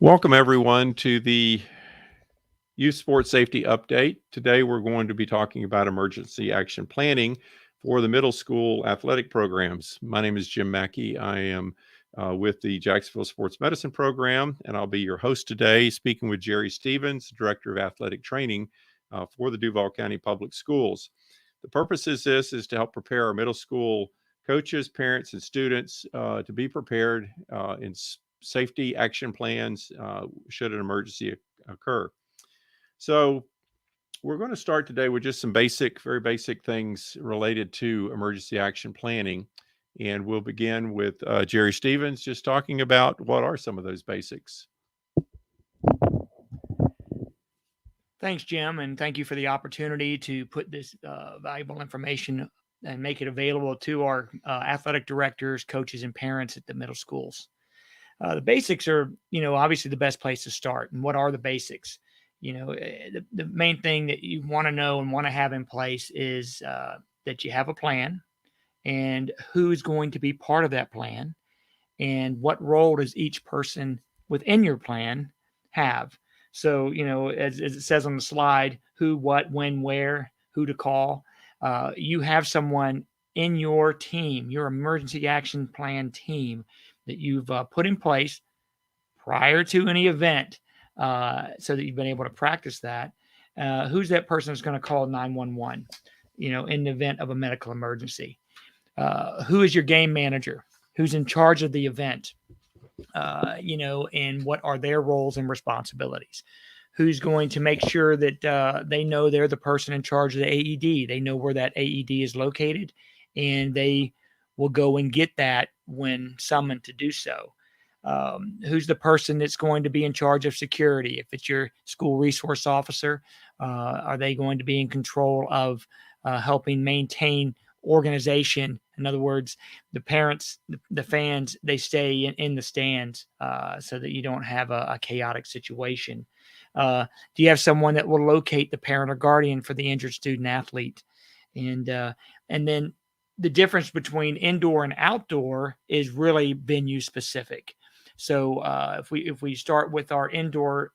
Welcome, everyone, to the Youth Sports Safety Update. Today, we're going to be talking about emergency action planning for the middle school athletic programs. My name is Jim Mackey. I am with the Jacksonville Sports Medicine Program, and I'll be your host today, speaking with Jerry Stevens, Director of Athletic Training for the Duval County Public Schools. The purpose is to help prepare our middle school coaches, parents, and students to be prepared in safety action plans should an emergency occur. So we're going to start today with just some very basic things related to emergency action planning. And we'll begin with Jerry Stevens just talking about what are some of those basics. Thanks, Jim, and thank you for the opportunity to put this valuable information and make it available to our athletic directors, coaches, and parents at the middle schools. The basics are, obviously the best place to start. And what are the basics? The main thing that you want to know and want to have in place is that you have a plan and who is going to be part of that plan and what role does each person within your plan have. So, as it says on the slide, who, what, when, where, who to call. You have someone in your team, your emergency action plan team, that you've put in place prior to any event, so that you've been able to practice that. Who's that person that's going to call 911, in the event of a medical emergency? Who is your game manager? Who's in charge of the event? And what are their roles and responsibilities? Who's going to make sure that they know they're the person in charge of the AED? They know where that AED is located, and they will go and get that when summoned to do so. Who's the person that's going to be in charge of security? If it's your school resource officer, are they going to be in control of helping maintain organization? In other words, the parents, the fans, they stay in the stands so that you don't have a chaotic situation. Do you have someone that will locate the parent or guardian for the injured student athlete? And then the difference between indoor and outdoor is really venue specific. So if we start with our indoor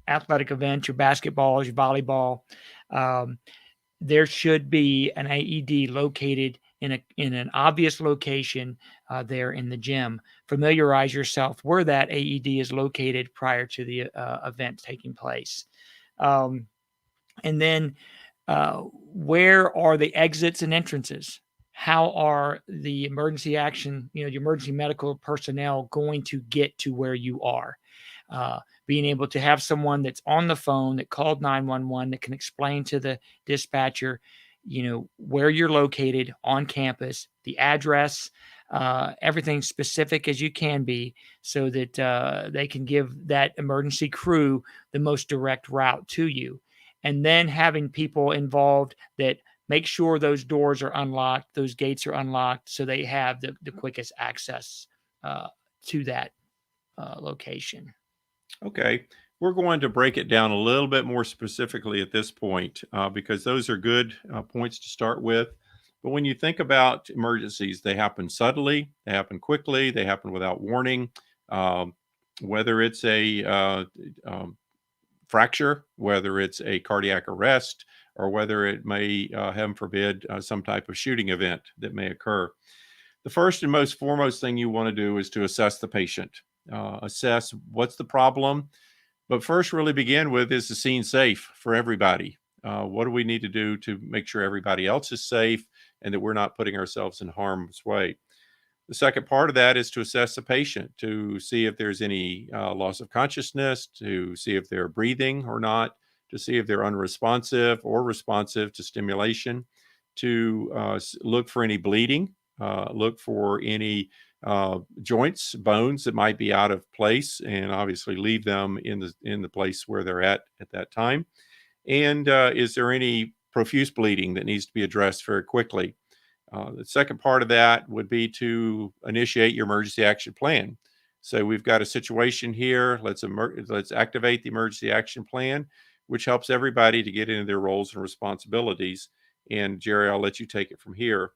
athletic events, your basketball, your volleyball, there should be an AED located in an obvious location there in the gym. Familiarize yourself where that AED is located prior to the event taking place. And then where are the exits and entrances? How are the emergency action, the emergency medical personnel going to get to where you are? Being able to have someone that's on the phone that called 911 that can explain to the dispatcher, where you're located on campus, the address, everything specific as you can be, so that they can give that emergency crew the most direct route to you. And then having people involved that make sure those doors are unlocked, those gates are unlocked, so they have the quickest access to that location. Okay. We're going to break it down a little bit more specifically at this point because those are good points to start with. But when you think about emergencies, they happen suddenly, they happen quickly, they happen without warning. Um, whether it's a fracture, whether it's a cardiac arrest, or whether it may, heaven forbid, some type of shooting event that may occur. The first and most foremost thing you want to do is to assess the patient, assess what's the problem. But first, really begin with, is the scene safe for everybody? What do we need to do to make sure everybody else is safe and that we're not putting ourselves in harm's way? The second part of that is to assess the patient, to see if there's any loss of consciousness, to see if they're breathing or not, to see if they're unresponsive or responsive to stimulation, to look for any bleeding, look for any joints, bones that might be out of place, and obviously leave them in the place where they're at that time. And is there any profuse bleeding that needs to be addressed very quickly? The second part of that would be to initiate your emergency action plan. So we've got a situation here. Let's activate the emergency action plan, which helps everybody to get into their roles and responsibilities. And Jerry, I'll let you take it from here,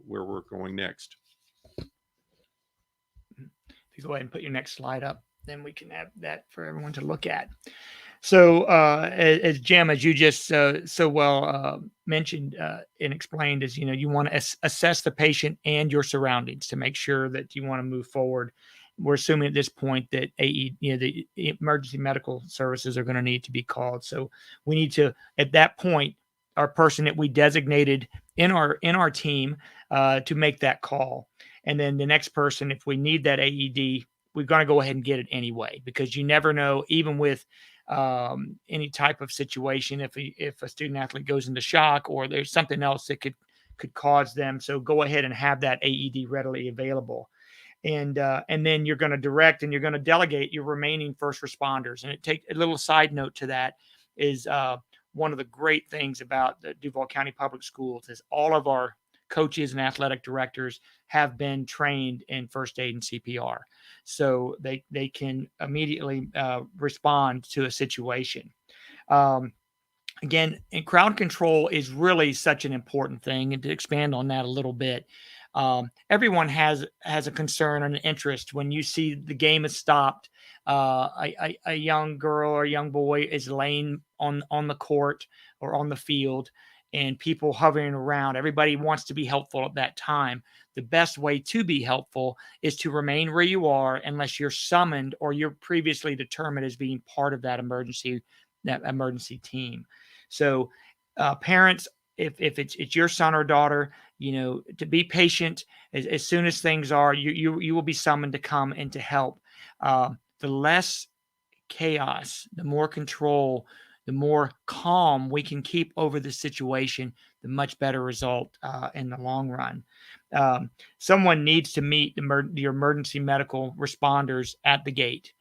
where we're going next. If you go ahead and put your next slide up. then we can have that for everyone to look at. So, as Jim, as you just so well mentioned and explained, is you want to assess the patient and your surroundings to make sure that you want to move forward. We're assuming at this point that the emergency medical services are going to need to be called. So we need to, at that point, our person that we designated in our team to make that call, and then the next person, if we need that AED, we're going to go ahead and get it anyway, because you never know, even with any type of situation, if a student athlete goes into shock or there's something else that could cause them. So go ahead and have that AED readily available, and then you're going to direct and you're going to delegate your remaining first responders. And it take a little side note to that is one of the great things about the Duval County Public Schools is all of our coaches and athletic directors have been trained in first aid and CPR, so they can immediately respond to a situation. Again, and crowd control is really such an important thing. And to expand on that a little bit, everyone has a concern and an interest when you see the game is stopped. A young girl or a young boy is laying on the court or on the field, and people hovering around. Everybody wants to be helpful at that time. The best way to be helpful is to remain where you are unless you're summoned or you're previously determined as being part of that emergency team. So parents, if it's your son or daughter, to be patient. As soon as things are, you will be summoned to come and to help. The less chaos, the more control, the more calm we can keep over the situation, the much better result in the long run. Someone needs to meet your emergency medical responders at the gate.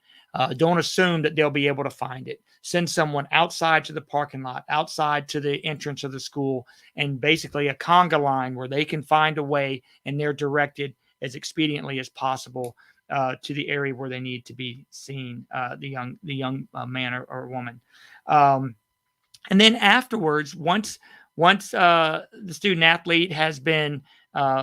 Don't assume that they'll be able to find it. Send someone outside to the parking lot, outside to the entrance of the school, and basically a conga line where they can find a way and they're directed as expediently as possible to the area where they need to be seen, the young man or woman. And then afterwards, once the student athlete has been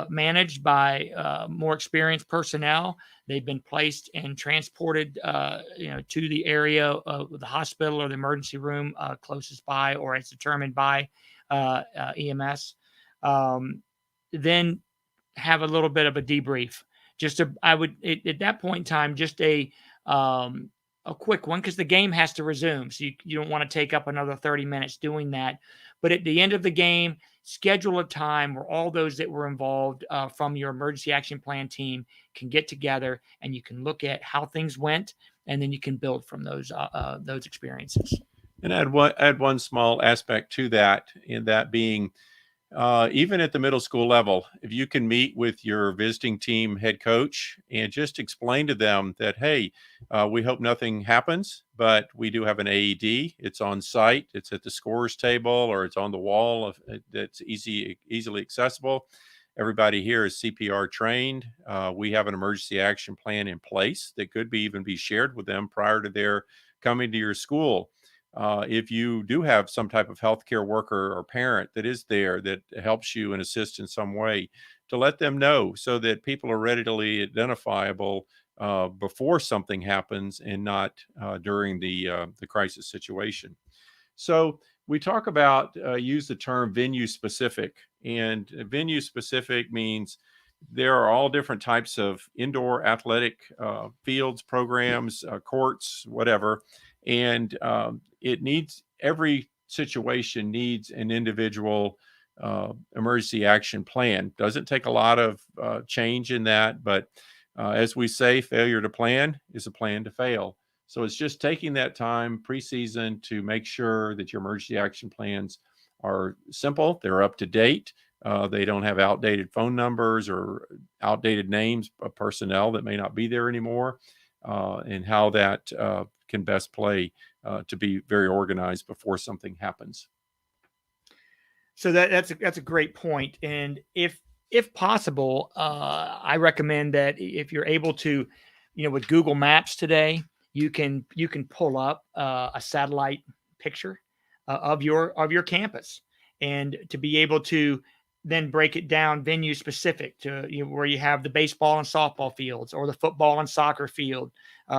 managed by more experienced personnel, they've been placed and transported, to the area of the hospital or the emergency room closest by, or as determined by EMS. Then have a little bit of a debrief. At that point in time, just a quick one, because the game has to resume. So you don't want to take up another 30 minutes doing that. But at the end of the game, schedule a time where all those that were involved from your emergency action plan team can get together, and you can look at how things went, and then you can build from those experiences. And add one small aspect to that, in that being, even at the middle school level, if you can meet with your visiting team head coach and just explain to them that, hey, we hope nothing happens, but we do have an AED. It's on site. It's at the scorer's table, or it's on the wall that's easily accessible. Everybody here is CPR trained. We have an emergency action plan in place that could even be shared with them prior to their coming to your school. If you do have some type of healthcare worker or parent that is there that helps you and assists in some way, to let them know, so that people are readily identifiable before something happens, and not during the crisis situation. So we talk about use the term venue specific, and venue specific means there are all different types of indoor athletic fields, programs, courts, whatever. And every situation needs an individual emergency action plan. Doesn't take a lot of change in that, but as we say, failure to plan is a plan to fail. So it's just taking that time preseason to make sure that your emergency action plans are simple, they're up to date, they don't have outdated phone numbers or outdated names of personnel that may not be there anymore, and how that can best play to be very organized before something happens. So that's a great point. And if possible, I recommend that if you're able to, with Google Maps today, you can pull up a satellite picture of your campus, and to be able to then break it down venue specific to where you have the baseball and softball fields, or the football and soccer field,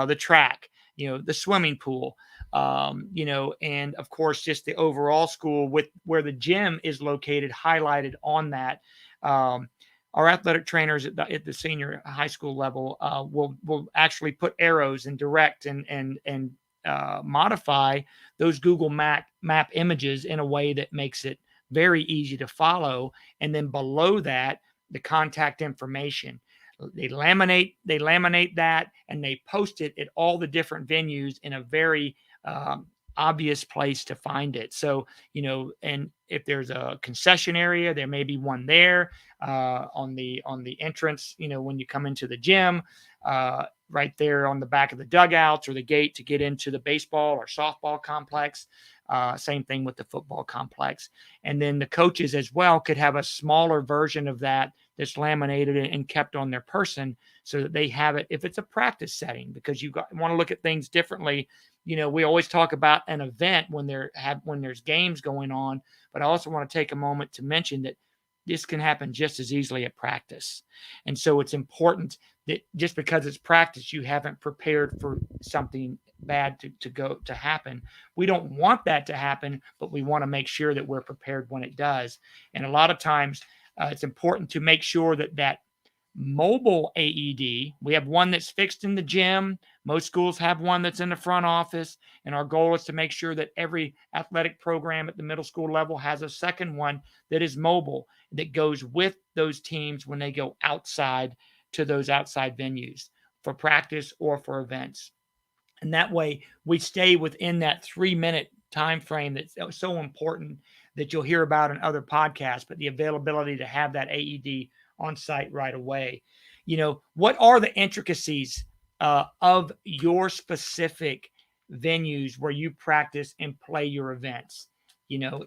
the track, the swimming pool, and of course just the overall school with where the gym is located highlighted on that. Our athletic trainers at the senior high school level will actually put arrows and direct and modify those Google map images in a way that makes it very easy to follow. And then below that, the contact information. They laminate that, and they post it at all the different venues in a very obvious place to find it. So, and if there's a concession area, there may be one there on the entrance, when you come into the gym, right there on the back of the dugouts or the gate to get into the baseball or softball complex. Same thing with the football complex. And then the coaches as well could have a smaller version of that that's laminated and kept on their person so that they have it if it's a practice setting, because you want to look at things differently. We always talk about an event when there's games going on, but I also want to take a moment to mention that this can happen just as easily at practice. And so it's important that just because it's practice, you haven't prepared for something bad to happen. We don't want that to happen, but we want to make sure that we're prepared when it does. And a lot of times it's important to make sure that mobile AED, we have one that's fixed in the gym. Most schools have one that's in the front office. And our goal is to make sure that every athletic program at the middle school level has a second one that is mobile, that goes with those teams when they go outside to those outside venues for practice or for events. And that way we stay within that 3-minute time frame that's so important that you'll hear about in other podcasts, but the availability to have that AED on site right away. What are the intricacies of your specific venues where you practice and play your events?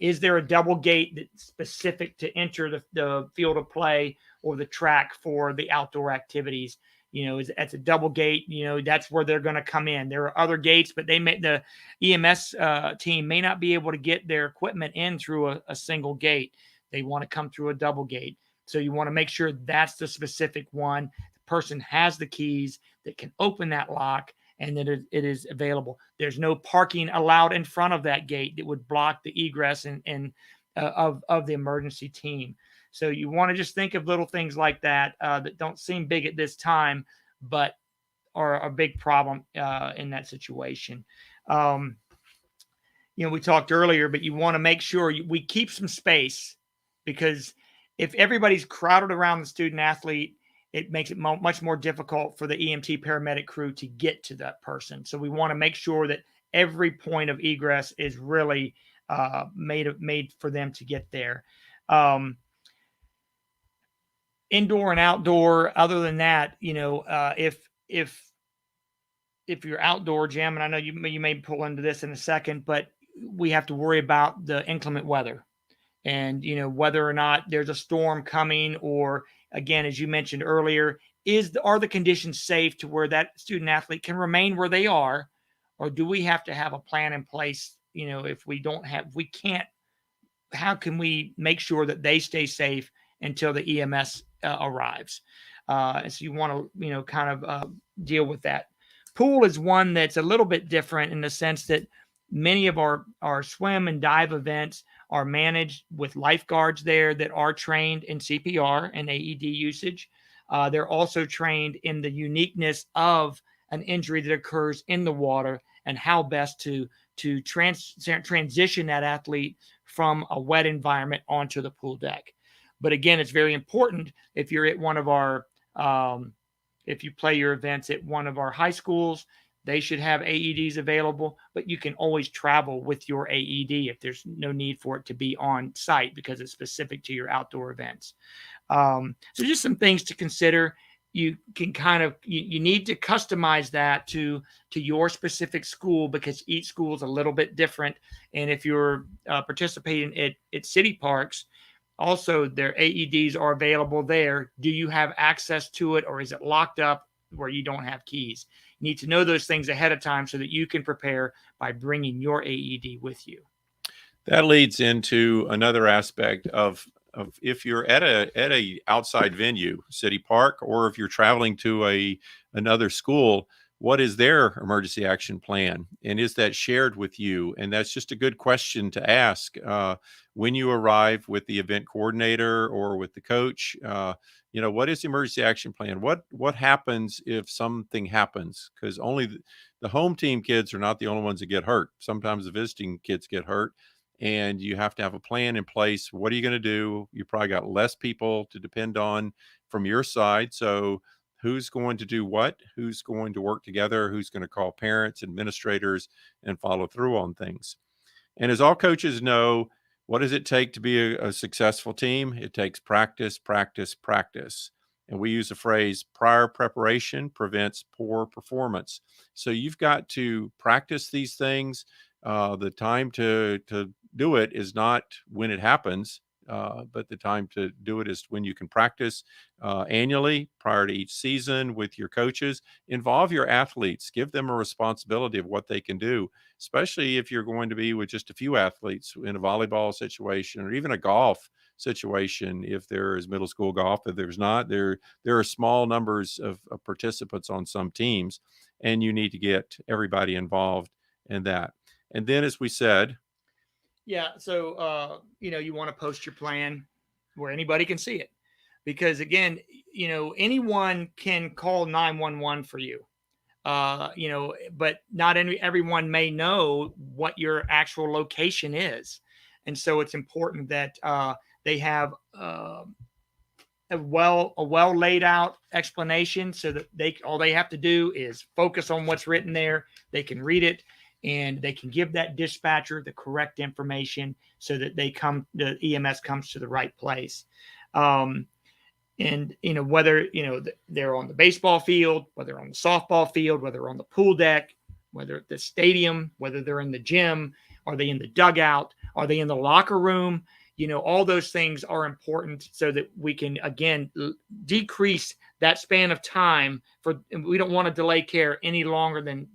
Is there a double gate that's specific to enter the field of play or the track for the outdoor activities? That's a double gate, that's where they're going to come in. There are other gates, but the EMS team may not be able to get their equipment in through a single gate. They want to come through a double gate. So you want to make sure that's the specific one. The person has the keys that can open that lock and that it is available. There's no parking allowed in front of that gate that would block the egress and of the emergency team. So you want to just think of little things like that that don't seem big at this time, but are a big problem in that situation. We talked earlier, but you want to make sure we keep some space, because if everybody's crowded around the student athlete, it makes it much more difficult for the EMT paramedic crew to get to that person. So we want to make sure that every point of egress is really made for them to get there. Indoor and outdoor. Other than that, if you're outdoor, Jim, and I know you may pull into this in a second, but we have to worry about the inclement weather, and whether or not there's a storm coming, or again, as you mentioned earlier, are the conditions safe to where that student athlete can remain where they are, or do we have to have a plan in place? If we can't, how can we make sure that they stay safe until the EMS arrives? So you want to, kind of deal with that. Pool is one that's a little bit different in the sense that many of our swim and dive events are managed with lifeguards there that are trained in CPR and AED usage. They're also trained in the uniqueness of an injury that occurs in the water and how best to transition that athlete from a wet environment onto the pool deck. But again, it's very important if you're at one of our, if you play your events at one of our high schools, they should have AEDs available, but you can always travel with your AED if there's no need for it to be on site because it's specific to your outdoor events. So just some things to consider. You can you need to customize that to your specific school, because each school is a little bit different. And if you're participating at city parks, also their AEDs are available there. Do you have access to it, or is it locked up where you don't have keys? You need to know those things ahead of time so that you can prepare by bringing your AED with you. That leads into another aspect of if you're at a outside venue, city park, or if you're traveling to another school, what is their emergency action plan, and is that shared with you? And that's just a good question to ask when you arrive with the event coordinator or with the coach. What is the emergency action plan? What happens if something happens? Because only the home team kids are not the only ones that get hurt. Sometimes the visiting kids get hurt, and you have to have a plan in place. What are you going to do? You probably got less people to depend on from your side. So who's going to do what? Who's going to work together? Who's going to call parents, administrators, and follow through on things? And as all coaches know, what does it take to be a successful team? It takes practice, practice, practice. And we use the phrase prior preparation prevents poor performance. So you've got to practice these things. The time to do it is not when it happens, but the time to do it is when you can practice annually prior to each season with your coaches. Involve your athletes, give them a responsibility of what they can do, especially if you're going to be with just a few athletes in a volleyball situation or even a golf situation. If there is middle school golf, if there's not, there are small numbers of participants on some teams, and you need to get everybody involved in that. And then, as we said, yeah. So, you want to post your plan where anybody can see it, because again, anyone can call 911 for you, but not everyone may know what your actual location is. And so it's important that they have a well laid out explanation, so that all they have to do is focus on what's written there. They can read it, and they can give that dispatcher the correct information so that the EMS comes to the right place. And whether they're on the baseball field, whether on the softball field, whether on the pool deck, whether at the stadium, whether they're in the gym, are they in the dugout, are they in the locker room? All those things are important so that we can, again, decrease that span of time. We don't want to delay care any longer than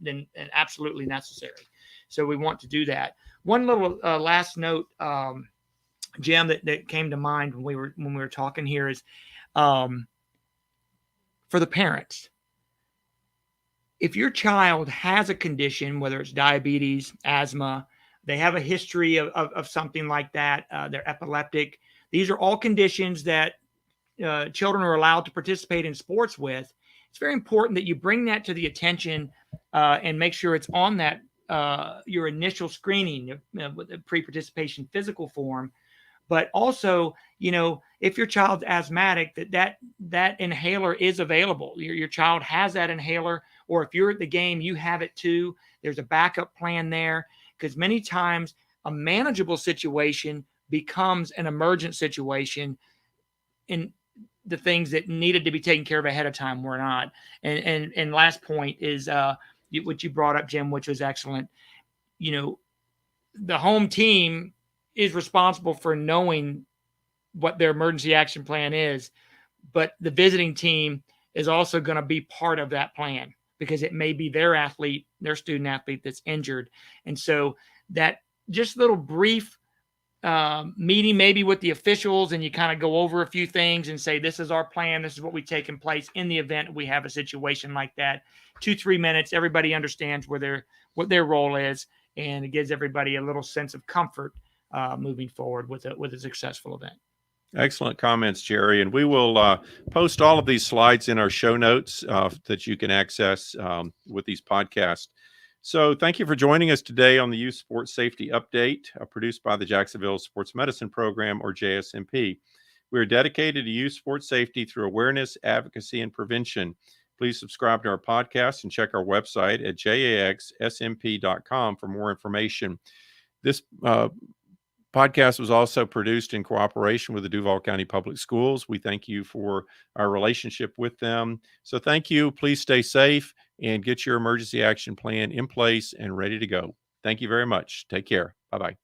absolutely necessary. So we want to do that. One little last note, Jim, that came to mind when we were talking here is for the parents. If your child has a condition, whether it's diabetes, asthma, they have a history of something like that, they're epileptic. These are all conditions that children are allowed to participate in sports with. It's very important that you bring that to the attention and make sure it's on that your initial screening with the pre-participation physical form. But also, if your child's asthmatic, that inhaler is available. Your child has that inhaler, or if you're at the game, you have it too. There's a backup plan there, because many times a manageable situation becomes an emergent situation, and the things that needed to be taken care of ahead of time were not. And last point is what you brought up, Jim, which was excellent. The home team is responsible for knowing what their emergency action plan is, but the visiting team is also going to be part of that plan, because it may be their student athlete that's injured. And so that just little brief meeting maybe with the officials, and you kind of go over a few things and say, this is our plan, this is what we've taken place in the event we have a situation like that. 2-3 minutes, everybody understands what their role is, and it gives everybody a little sense of comfort moving forward with a successful event. Excellent comments, Jerry. And we will post all of these slides in our show notes that you can access with these podcasts. So thank you for joining us today on the Youth Sports Safety Update, produced by the Jacksonville Sports Medicine Program, or JSMP. We are dedicated to youth sports safety through awareness, advocacy, and prevention. Please subscribe to our podcast and check our website at jaxsmp.com for more information. This podcast was also produced in cooperation with the Duval County Public Schools. We thank you for our relationship with them. So thank you. Please stay safe and get your emergency action plan in place and ready to go. Thank you very much. Take care. Bye-bye.